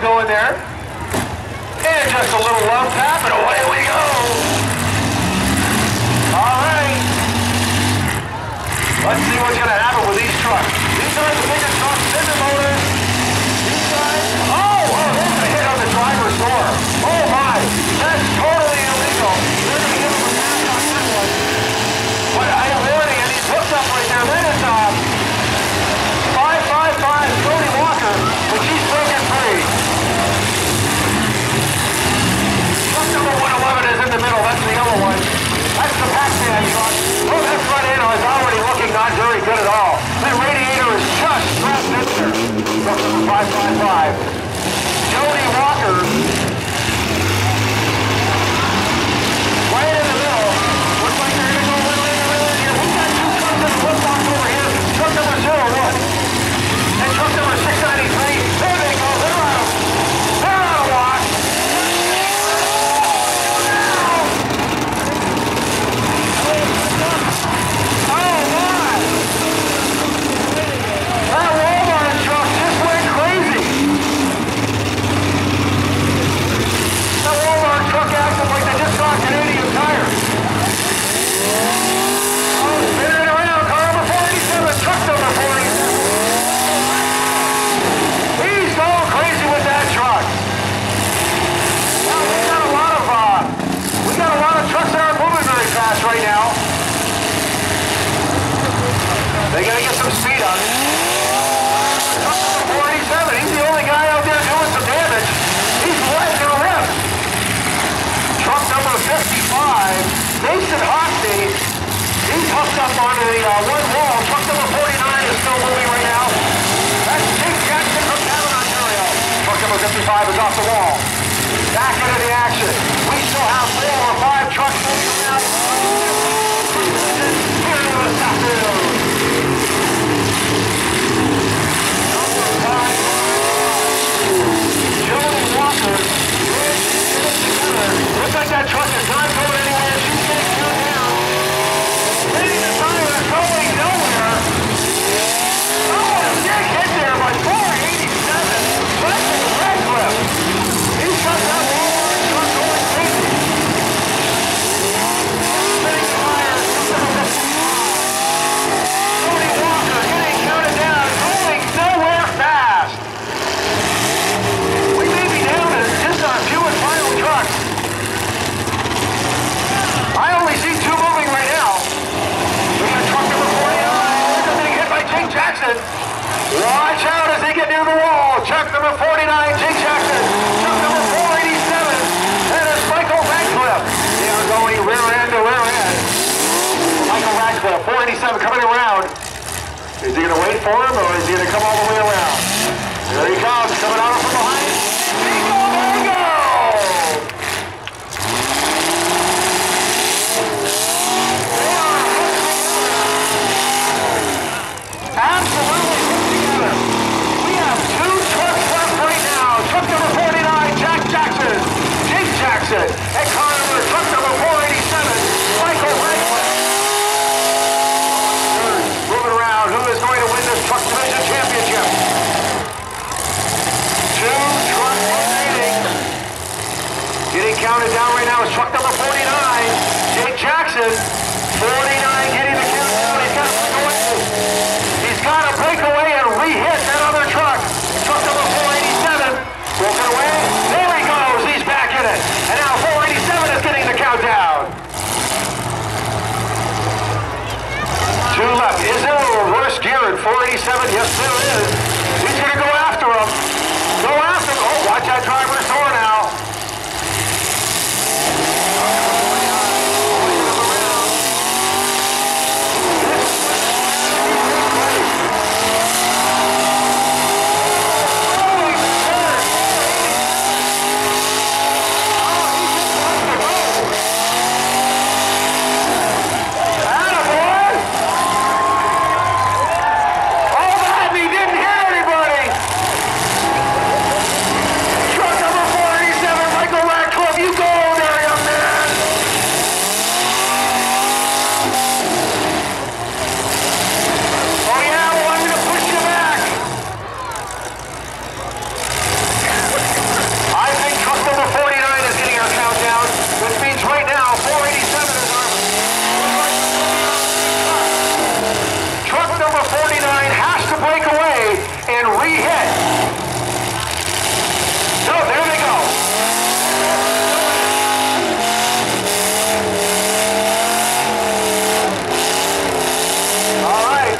going there. And just a little love tap, and away we go. All right. Let's see what's going to happen with these trucks. These are the biggest trucks in the motors. These guys, there's a hit on the driver's door. Oh my, that's totally illegal. They're going to give him a pass on that one. But I am warning, and he's hooked up right there. That is 555 Jody Walker, but she's broken free. Truck number 111 is in the middle. That's the yellow one. That's the Pac-Man truck. Oh, that front end is already looking not very good at all. That radiator is just strapped in there. Truck number 555. Jody Walker. Right in the middle. Looks like they're going to go a little in here. We've got two trucks in the footbox over here. Truck number 01. And truck number 693. There they go. They're out of watch. Oh my! That Walmart truck just went crazy. That Walmart truck acted like they just got Canadian Tire. Oh, spinning around. Car number 487. Truck number 40. He's going crazy with that truck. Now, we got a lot of trucks that aren't moving very fast right now. They got to get some speed on it. Truck number 487, he's the only guy out there doing some damage. He's letting it rip. Truck number 55, Mason Hockney, he's hooked up onto the one wall. Truck number 49 is still moving right now. That's Jake Jackson from Cavan, Ontario. Truck number 55 is off the wall. Back into the action. We still have 4 or 5 trucks moving around. Here in the Southfield. Jody Walker. Looks like that truck is not going anywhere. She's getting cut down. Hitting the tire, going nowhere. Oh, a big hit there by 487. Michael Radcliffe. He's got that Walmart truck going crazy. Spinning tire. Jody Walker getting counted down, going nowhere fast. We may be down to just a few and final trucks. I only see 2 moving right now. We got truck number 49. There's a big hit by Jake Jackson. Watch out as they get near the wall. Truck number 49, Jake Jackson. Truck number 487. And it's Michael Radcliffe. They are going rear end to rear end. Michael Radcliffe, 487 coming around. Is he going to wait for him or is he going to come all the way around? There he comes, coming out from behind. Bingo, bingo! Absolutely put together. We have 2 trucks left right now. Truck number 49, Jake Jackson. And car number, truck number 487, Michael Radcliffe. Moving around, who is going to win this truck division championship? 2 trucks remaining. Getting counted down right now is truck number 49, Jake Jackson. 49 getting the countdown. He's got to break away and re-hit that other truck. Truck number 487, broken away. There he goes. He's back in it. And now 487 is getting the countdown. 2 left. Is there a reverse gear in 487? Yes, there is. He's going to go after him. Go after him. Oh, watch that driver's door now. All that, and he did break away and re-hit. So there they go. All right.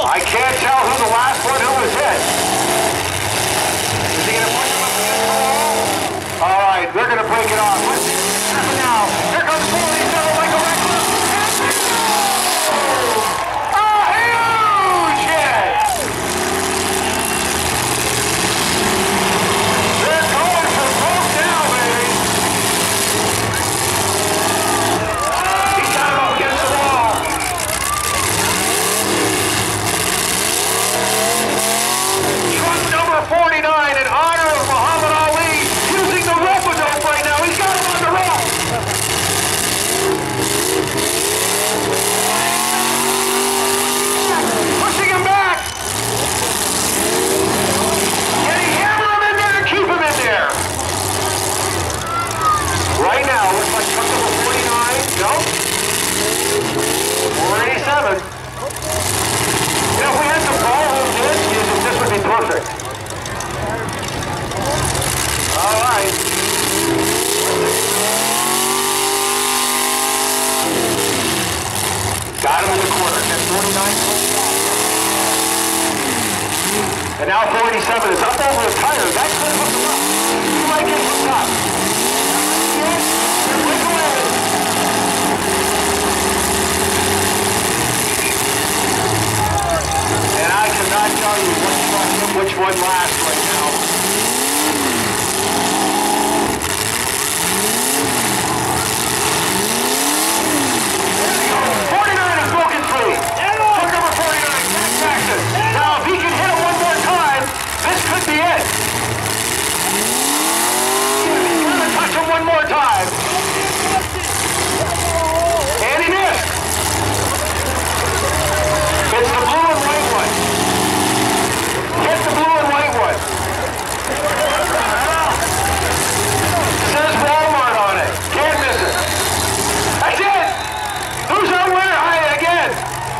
I can't tell who the last one who was hit. Is he going to push him up against the wall? All right, they're going to break it off. What's happening now? Here comes 47 like a reckless. A huge hit! They're going for broke now, baby. He's got him up against the wall. Truck number 49 in honor of Muhammad Ali using the rope-a-dope right now. He's got him on the rope. Pushing him back. Can he hammer him in there and keep him in there? Right now, looks like truck number 49. No. 487. You know, if we had some ballroom dances, this would be perfect. All right. Got him in the corner. 49. And now 47 is up over the tire. That could hook him up. He might get hooked up. Yes. Break away. And I cannot tell you which one lasts right now. There we go. 49 is broken free. Truck number 49, Jack Jackson. Now, if he can hit it one more time, this could be it. He's going to touch him one more time. And he missed. It's the blue and white one. Hit the blue and white one. Says Walmart on it. Can't miss it. That's it. Who's our winner? Again,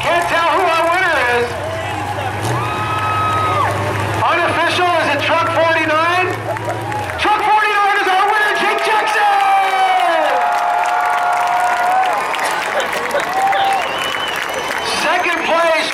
can't tell who our winner is. Unofficial, is it truck 49? Truck 49 is our winner, Jake Jackson! Second place